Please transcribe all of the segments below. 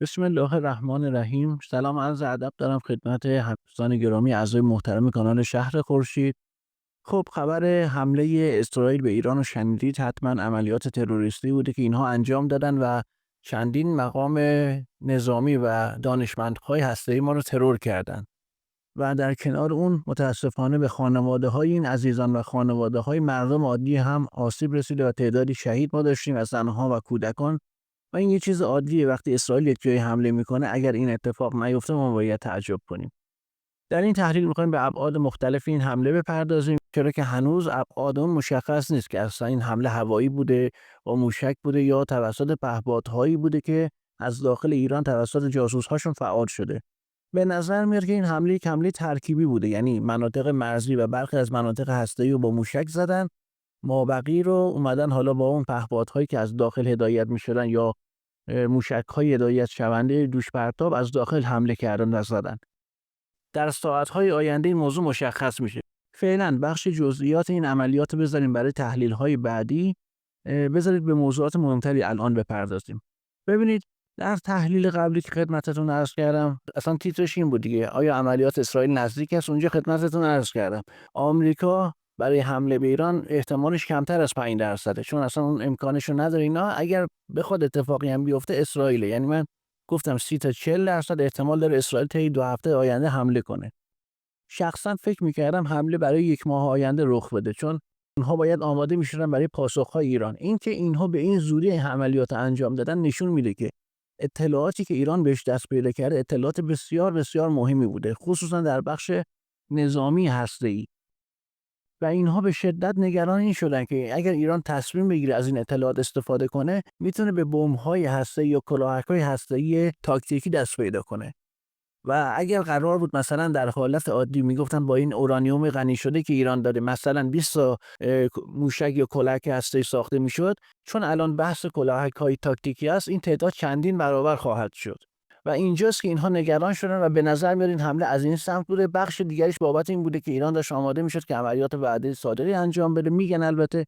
بسم الله الرحمن الرحیم. سلام عرض ادب دارم خدمت همدوستان گرامی اعضای محترم کانال شهر خورشید. خب خبر حمله اسرائیل به ایران رو شنیدید حتما. عملیات تروریستی بوده که اینها انجام دادن و چندین مقام نظامی و دانشمندهای هسته‌ای ما رو ترور کردن و در کنار اون متاسفانه به خانواده‌های این عزیزان و خانواده‌های مردم عادی هم آسیب رسیده و تعدادی شهید ما داشتیم از زنها و کودکان. و این یه چیز عادیه، وقتی اسرائیل یک جای حمله میکنه اگر این اتفاق نیفته ما باید تعجب کنیم. در این تحلیل میخوایم به ابعاد مختلف این حمله بپردازیم، چرا که هنوز ابعاد اون مشخص نیست که اصلا این حمله هوایی بوده و موشک بوده یا توسط پهپادهایی بوده که از داخل ایران توسط جاسوس‌هاشون فعال شده. به نظر میاد که این حمله یک حمله ترکیبی بوده، یعنی مناطق مرزی و برخی از مناطق هسته‌ای رو با موشک زدن، مابقی رو اومدن حالا با اون پهپادهایی که از داخل هدایت میشدن یا موشک‌های هدایت شونده دوش پرتاب از داخل حمله کردن و زدن. در ساعت‌های آینده این موضوع مشخص میشه. فعلا بخش جزئیات این عملیات رو بذاریم برای تحلیل‌های بعدی. بذارید به موضوعات مهمتری الان بپردازیم. ببینید، در تحلیل قبلی که خدمتتون عرض کردم اصلا تیترش این بود دیگه، آیا عملیات اسرائیل نزدیک است؟ اونجا خدمتتون عرض کردم آمریکا برای حمله به ایران احتمالش کمتر از 5%، چون اصلا اون امکانشو نداره. اینا اگر بخواد اتفاقی هم بیفته اسرائیل، یعنی من گفتم 30 تا 40% احتمال داره اسرائیل طی 2 هفته آینده حمله کنه. شخصا فکر می‌کردم حمله برای 1 ماه آینده رخ بده، چون اونها باید آماده می‌شدن برای پاسخ‌های ایران. اینکه اینها به این زودی این عملیات انجام دادن نشون میده که اطلاعاتی که ایران بهش دست پیدا کرده اطلاعات بسیار بسیار مهمی بوده، خصوصا در بخش نظامی هسته‌ای. و اینها به شدت نگران این شدن که اگر ایران تصمیم بگیره از این اطلاعات استفاده کنه، میتونه به بمب‌های هسته‌ای یا کلاهک‌های هسته‌ای تاکتیکی دست پیدا کنه. و اگر قرار بود مثلا در حالت عادی میگفتن با این اورانیوم غنی شده که ایران داره مثلا 20 تا موشک یا کلاهک هسته‌ای ساخته میشد، چون الان بحث کلاهک‌های تاکتیکی است، این تعداد چندین برابر خواهد شد. و اینجاست که اینها نگران شدن و به نظر میاد این حمله از این سمت بوده. بخش دیگریش بابت این بوده که ایران داشت آماده میشد که عملیات وعده صادقی انجام بده. میگن البته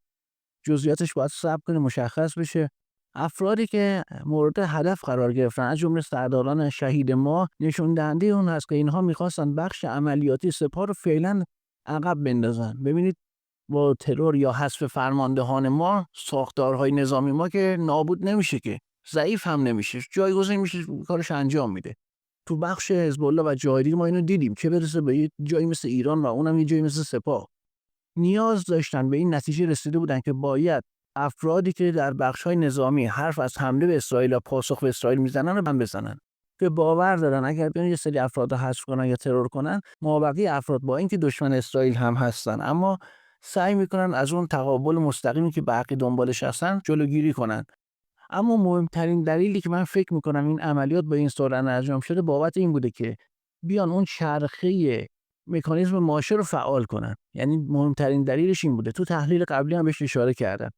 جزئیاتش باید صبر کنه مشخص بشه. افرادی که مورد هدف قرار گرفتن از جمله سرداران شهید ما نشون دهنده اون هست که اینها میخواستن بخش عملیاتی سپاه رو فعلا عقب بندازن. ببینید، با ترور یا حذف فرماندهان ما ساختارهای نظامی ما که نابود نمیشه، که ضعیف هم نمیشه، جایگزین میشه، کارش انجام میده. تو بخش حزب الله و جاهدی ما اینو دیدیم، چه برسه به یه جایی مثل ایران و اونم یه جایی مثل سپاه. نیاز داشتن، به این نتیجه رسیده بودن که باید افرادی که در بخش‌های نظامی حرف از حمله به اسرائیل یا پاسخ به اسرائیل میزنن رو هم بزنن، که باور دارن اگر بیان یه سری افراد رو حذف کنن یا ترور کنن، مابقی افراد با اینکه دشمن اسرائیل هم هستن اما سعی میکنن از اون تقابل مستقیمی که بقیه دنبالش هستن جلوگیری کنن. اما مهمترین دلیلی که من فکر میکنم این عملیات با این سرعت انجام شده بابت این بوده که بیان اون چرخه مکانیزم ماشه رو فعال کنن. یعنی مهمترین دلیلش این بوده. تو تحلیل قبلی هم بهش اشاره کردم.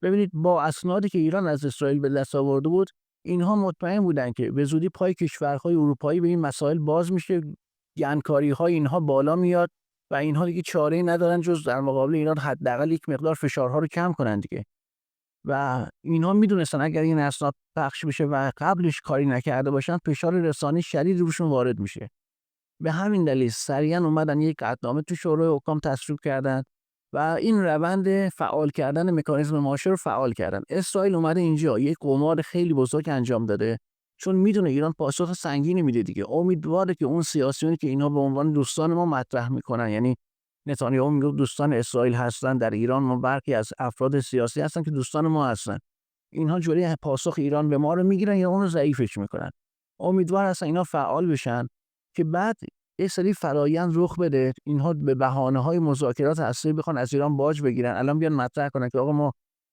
ببینید، با اسنادی که ایران از اسرائیل به دست آورده بود، اینها مطمئن بودن که به زودی پای کشورهای اروپایی به این مسائل باز میشه، گنکاری‌های اینها بالا میاد و اینها دیگه چاره‌ای ندارن جز در مقابل ایران حداقل یک مقدار فشارها رو کم کنن دیگه. و اینها میدونستن اگر این اسناد پخش بشه و قبلش کاری نکرده باشن، فشار رسانه‌ای شدید روشون وارد میشه. به همین دلیل سریعا اومدن یک قطعنامه تو شورای حکام تصویب کردن و این روند فعال کردن مکانیزم ماشه رو فعال کردن. اسرائیل اومده اینجا یک قمار خیلی بزرگ انجام داده، چون میدونه ایران پاسخ سنگینی میده دیگه. امیدواره که اون سیاسیونی که اینا به عنوان دوستان ما مطرح میکنن، یعنی نتانیاهو میگه دوستان اسرائیل هستن در ایران، ما برخی از افراد سیاسی هستن که دوستان ما هستن، اینها جوری پاسخ ایران به ما رو میگیرن یا اون رو ضعیفش میکنن. امیدوار هستن اینا فعال بشن که بعد یه سری فرایند رخ بده، اینها به بهانه‌های مذاکرات هسته‌ای بخوان از ایران باج بگیرن. الان بیان مطرح کنن که آقا ما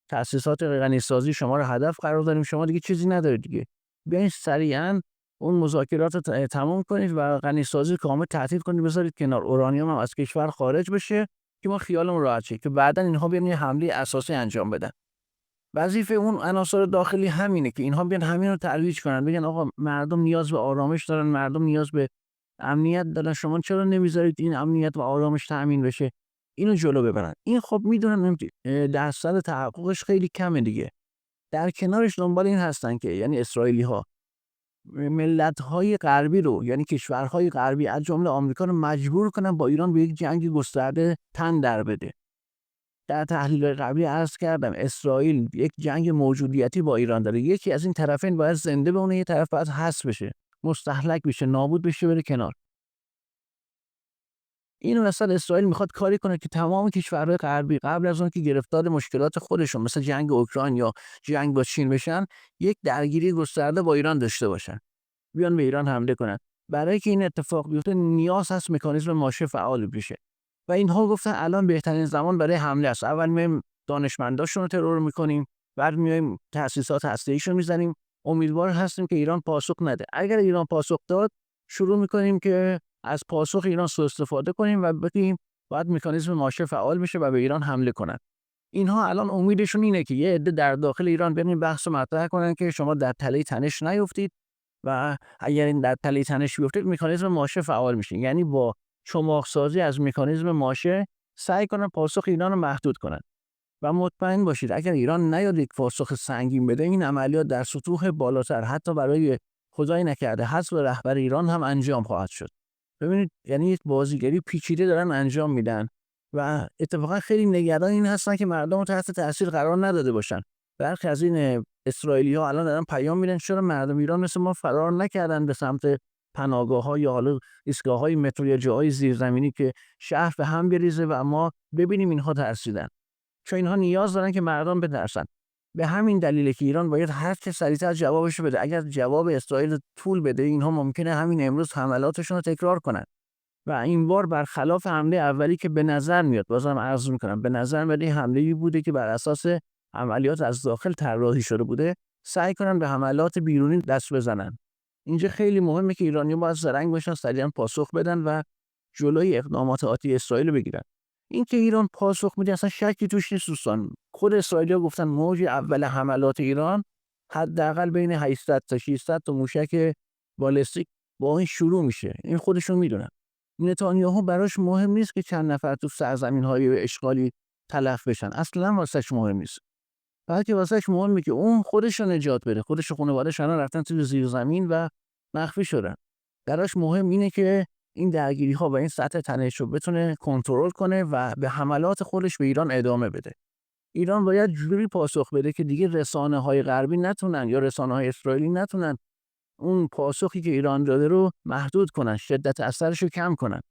تأسیسات غنیسازی شما رو هدف قرار دادیم، شما دیگه چیزی ندارید دیگه، بیاین سریعا اون مذاکرات رو تمام کنید و غنیسازی کامل تعطیل کنید، بذارید کنار، اورانیوم هم از کشور خارج بشه که ما خیالمون راحت شه، که بعداً اینها بیان یه حمله اساسی انجام بدن. وظیفه اون عناصر داخلی همینه که اینها بیان همین رو ترویج کنن، بگن آقا مردم نیاز به آرامش دارن، مردم نیاز به امنیت دارن، شما چرا نمیذارید این امنیت و آرامش تأمین بشه؟ اینو جلو ببرن. این خب میدونن درصد تحققش خیلی کمه دیگه. در کنارش دنبال این هستن که، یعنی اسرائیلی ها، ملت‌های غربی رو، یعنی کشورهای غربی از جمله آمریکا رو مجبور کنن با ایران به یک جنگ گسترده تن در بده. در تحلیل قبلی عرض کردم اسرائیل یک جنگ موجودیتی با ایران داره. یکی از این طرفین باید زنده بمونه، یه طرف باید حذف بشه، مستهلک بشه، نابود بشه، بره کنار. این وسط اسرائیل میخواد کاری کنه که تمام کشورهای غربی قبل از اون که گرفتار مشکلات خودشون مثل جنگ اوکراین یا جنگ با چین بشن، یک درگیری گسترده با ایران داشته باشن، بیان به ایران حمله کنن. برای که این اتفاق بیفته نیاز هست مکانیزم ماشه فعال بشه و اینها گفتن الان بهترین زمان برای حمله است. اول میایم دانشمنداشون رو ترور میکنیم، بعد میایم تأسیسات هسته‌ایشون میزنیم، امیدوار هستیم که ایران پاسخ نده. اگر ایران پاسخ داد، شروع میکنیم که از پاسخ ایران سوء استفاده کنیم و بگیم باید مکانیزم ماشه فعال بشه و به ایران حمله کنن. اینها الان امیدشون اینه که یه عده در داخل ایران بیان این بحث رو مطرح کنن که شما در تله تنش نیفتید و اگر این در تله تنش بیفتید مکانیزم ماشه فعال میشه. یعنی با چماق سازی از مکانیزم ماشه سعی کنن پاسخ ایران رو محدود کنن و مطمئن باشید اگر ایران نیاد یک پاسخ سنگین بده، این عملیات در سطوح بالاتر حتی برای خدای نکرده حذف رهبر ایران هم انجام خواهد شد. ببینید یعنی یک بازیگری پیچیده دارن انجام میدن و اتفاقا خیلی نگران این هستن که مردم رو تحت تاثیر قرار نداده باشن. برخی از این اسرائیلی‌ها الان دارن پیام میدن چرا مردم ایران مثل ما فرار نکردن به سمت پناهگاه‌ها یا حالا ایستگاه‌های مترو یا جاهای زیرزمینی که شهر به هم بریزه و ما ببینیم اینها ترسیدن. چون اینها نیاز دارن که مردم بترسن. به همین دلیله که ایران باید هر چه سریعتر جوابش بده. اگر جواب اسرائیل طول بده، اینها ممکنه همین امروز حملاتشون رو تکرار کنن و این بار برخلاف حمله اولی که به نظر میاد، بازم عرض میکنم به نظر میاد حمله‌ای بوده که بر اساس عملیات از داخل طراحی شده بوده، سعی کنن به حملات بیرونی دست بزنن. اینجا خیلی مهمه که ایرانی‌ها باید زرنگ باشن، سریعا پاسخ بدن و جلوی اقدامات آتی اسرائیل رو بگیرن. این که ایران پاسخ میده اصلا شکی توش نیست دوستان. خود اسرائیلی‌ها گفتن موج اول حملات ایران حداقل بین 800 تا 600 تا موشک بالستیک با این شروع میشه. این خودشون میدونن. نتانیاهو براش مهم نیست که چند نفر تو سرزمین‌های اشغالی تلف بشن. اصلا واسش مهم نیست. بلکه واسش مهمه که اون خودش رو نجات بده. خودش و خانواده‌اش الان رفتن تو زیر زمین و مخفی شدن. براش مهم اینه که این درگیری‌ها و این سطح تنش رو بتونه کنترل کنه و به حملات خودش به ایران ادامه بده. ایران باید جوری پاسخ بده که دیگه رسانه‌های غربی نتونن یا رسانه‌های اسرائیلی نتونن اون پاسخی که ایران داده رو محدود کنن، شدت اثرش رو کم کنن.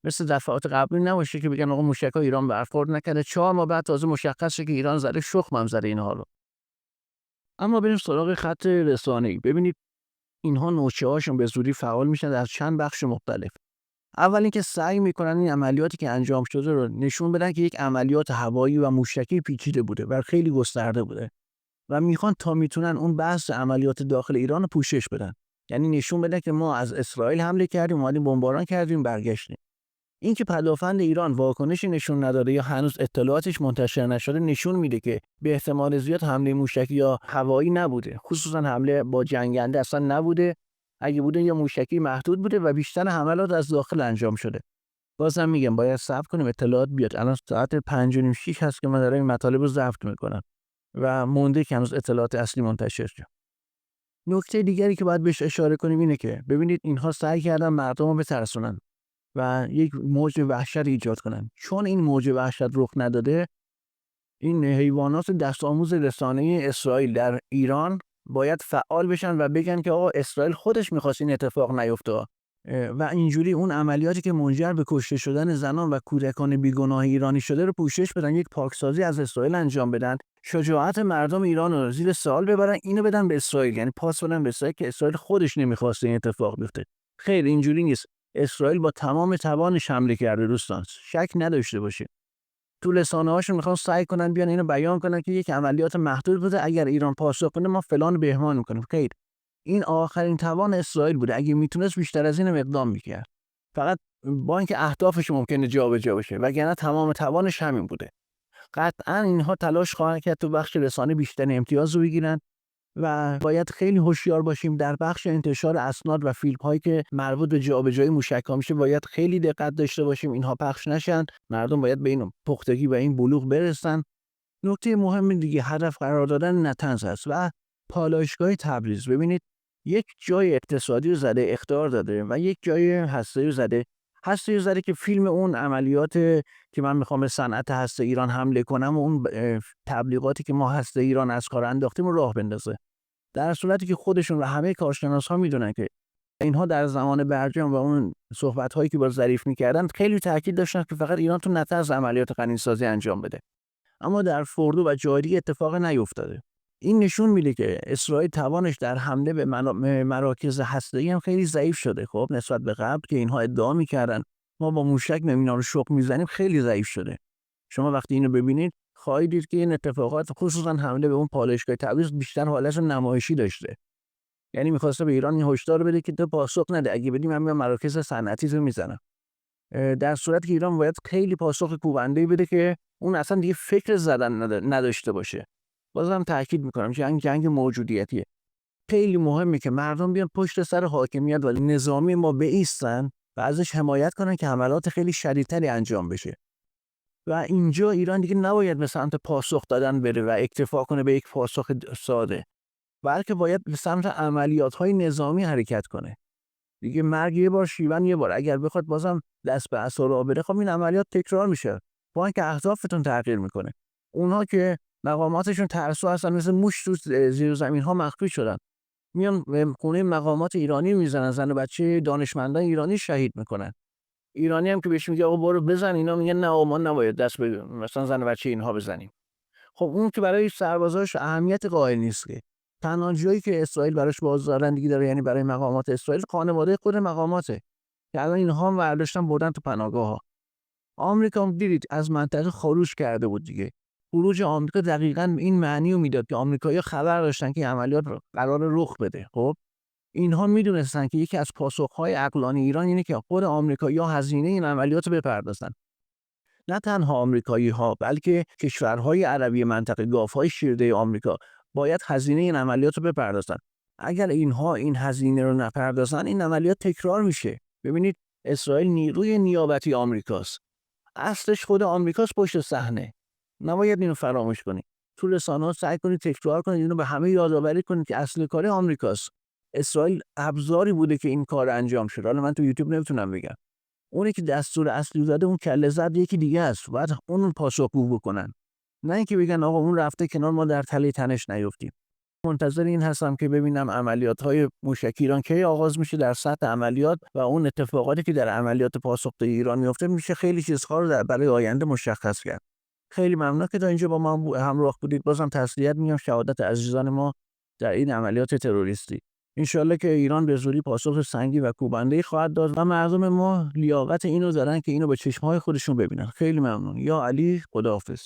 مثل دفعات قبلی نباشه که بگن آقا موشک‌ها ایران برخورد نکرده، 4 ماه بعد تازه مشخص شه که ایران زده، شخم هم زده اینها رو. اما بریم سراغ خط رسانه‌ای. ببینید اینها نوچه‌هاشون به زودی فعال میشن در چند بخش مختلف. اول اینکه سعی میکنن این عملیاتی که انجام شده رو نشون بدن که یک عملیات هوایی و موشکی پیچیده بوده و خیلی گسترده بوده و میخوان تا میتونن اون بحث عملیات داخل ایران رو پوشش بدن. یعنی نشون بدن که ما از اسرائیل حمله کردیم، اومدیم بمباران کردیم، برگشتیم. این که پدافند ایران واکنشی نشون نداده یا هنوز اطلاعاتش منتشر نشده نشون میده که به احتمال زیاد حمله موشکی یا هوایی نبوده، خصوصا حمله با جنگنده اصلا نبوده. اگه بوده یا موشکی محدود بوده و بیشتر حملات از داخل انجام شده. بازم میگم باید صبر کنیم اطلاعات بیاد. الان ساعت 5:30 6 هست که من دارم این مطالب رو ضبط میکنم و مونده که هنوز اطلاعات اصلی منتشر شه. نکته دیگری که باید بهش اشاره کنیم اینه که ببینید اینها سعی کردن مردم رو بترسونن و یک موج وحشت ایجاد کنن. چون این موج وحشت رخ نداده، این حیوانات دست آموز رسانه اسرائیل در ایران باید فعال بشن و بگن که آقا اسرائیل خودش می‌خواست این اتفاق نیفته و اینجوری اون عملیاتی که منجر به کشته شدن زنان و کودکان بیگناه ایرانی شده رو پوشش بدن، یک پاکسازی از اسرائیل انجام بدن، شجاعت مردم ایران رو زیر سوال ببرن، اینو بدن به اسرائیل، یعنی پاس بدن به اسرائیل که اسرائیل خودش نمی‌خواسته این اتفاق بیفته. خیر اینجوری نیست. اسرائیل با تمام توانش حمله کرده دوستان، شک نداشته باشید. تو رسانه‌هاشون میخوان سعی کنن بیان اینو بیان کنن که یک عملیات محدود بوده، اگر ایران پاسخ کنه ما فلان بهمان میکنیم. خیر این آخرین توان اسرائیل بوده. اگه میتونست بیشتر از این اقدام میکرد، فقط با اینکه اهدافش ممکنه جابجا بشه، وگرنه تمام توانش همین بوده. قطعا اینها تلاش خواهند کرد تو بخش رسانه بیشتر امتیاز رو بگیرن و باید خیلی هوشیار باشیم در بخش انتشار اسناد و فیلم هایی که مربوط به جابجایی موشک‌ها میشه. باید خیلی دقت داشته باشیم اینها پخش نشن. مردم باید به این پختگی و این بلوغ برسن. نکته مهم دیگه هدف قرار دادن نتنز است و پالایشگاه تبریز. ببینید یک جای اقتصادی رو زده، اخطار داده و یک جای هسته‌ای رو زده. هسته‌ای رو زده که فیلم اون عملیات که من میخوام به صنعت هسته ایران حمله کنم و اون تبلیغاتی که ما هسته ایران از کار انداختیم رو راه بندازه. در صورتی که خودشون و همه کارشناس‌ها میدونن که اینها در زمان برجام و اون صحبت‌هایی که با ظریف می‌کردن خیلی تاکید داشتن که فقط ایران تو نترس عملیات غنی‌سازی انجام بده. اما در فردو و جاری اتفاق نیفتاده. این نشون میده که اسرائیل توانش در حمله به مراکز هسته‌ای هم خیلی ضعیف شده. خب نسبت به قبل که اینها ادعا می‌کردن ما با موشک اینا رو شوک میزنیم خیلی ضعیف شده. شما وقتی اینو ببینید خواهید دید که این اتفاقات خصوصا حمله به اون پالایشگاه تبریز بیشتر حالت نمایشی داشته. یعنی می‌خواسته به ایران این هشدار بده که تو پاسخ نده، اگه بدی من مراکز صنعتی رو میزنم. در صورتی که ایران باید خیلی پاسخ کوبنده‌ای بده که اون اصلا دیگه فکر زدن نداشته باشه. بازم تاکید میکنم جنگ موجودیتیه. خیلی مهمه که مردم بیان پشت سر حاکمیت و نظامی ما بایستن و ازش حمایت کنن که حملات خیلی شدیدتری انجام بشه. و اینجا ایران دیگه نباید به سمت پاسخ دادن بره و اکتفا کنه به یک پاسخ ساده، بلکه باید به سمت عملیات‌های نظامی حرکت کنه. دیگه مرگ یه بار، شیون یه بار. اگر بخواد بازم دست به عصا راه بره خب این عملیات تکرار میشه. با اینکه اهدافتون تغییر میکنه. اونها که مقاماتشون ترسو هستن مثل موش تو زیر زمین ها مخفی شدن. میان خونه مقامات ایرانی میزنن، زن و بچه دانشمندان ایرانی شهید میکنن. ایرانی هم که بهش میگه آقا برو بزن، اینا میگن نه ما نباید دست به مثلا زن و بچه اینها بزنیم. خب اون که برای سربازاش اهمیت قائل نیست که. تنها جایی که اسرائیل براش بازدارندگی داره یعنی برای مقامات اسرائیل خانواده خود مقاماته که الان اینها هم برداشتن بردن تو پناهگاه‌ها. آمریکا هم دیدید از منطقه خروج کرده بود دیگه. خروج آمریکا دقیقاً این معنی رو میداد که آمریکایی‌ها خبر داشتن که عملیات قرار رخ بده. خب اینها میدونستن که یکی از پاسخ‌های عقلانی ایران اینه که خود آمریکایی‌ها هزینه این عملیات رو بپردازن. نه تنها آمریکایی‌ها بلکه کشورهای عربی منطقه گاوهای شیرده آمریکا باید هزینه این عملیات رو بپردازن. اگر اینها این هزینه رو نپردازن این عملیات تکرار میشه. ببینید اسرائیل نیروی نیابتی آمریکاست. اصلش خود آمریکاست پشت صحنه. نباید اینو فراموش کنید. تو رسانه‌ها سعی کنید تکرار کنید، اینو به همه یادآوری کنید که اصل کار آمریکاست. اسرائیل ابزاری بوده که این کار انجام شد. حالا من تو یوتیوب نمیتونم بگم. اونی که دستور اصلی داده اون کله زد یکی دیگه است. باید اون پاسخگو بکنن. نه اینکه بگن آقا اون رفته کنار ما در تله تنش نیفتیم. منتظر این هستم که ببینم عملیات‌های موشکی ایران کی آغاز میشه در سطح عملیات و اون اتفاقاتی که در عملیات پاسخگوی ایران میفته میشه خیلی چیزها رو برای آینده مشخص کرد. خیلی ممنون که تا اینجا با ما همراه بودید. بازم تسلیت میگم شهادت عزیزان ما در این عملیات تروریستی. انشالله که ایران به زودی پاسخ سنگین و کوبنده‌ای خواهد داد و مردم ما لیاقت اینو دارن که اینو به چشم‌های خودشون ببینن. خیلی ممنون. یا علی، خداحافظ.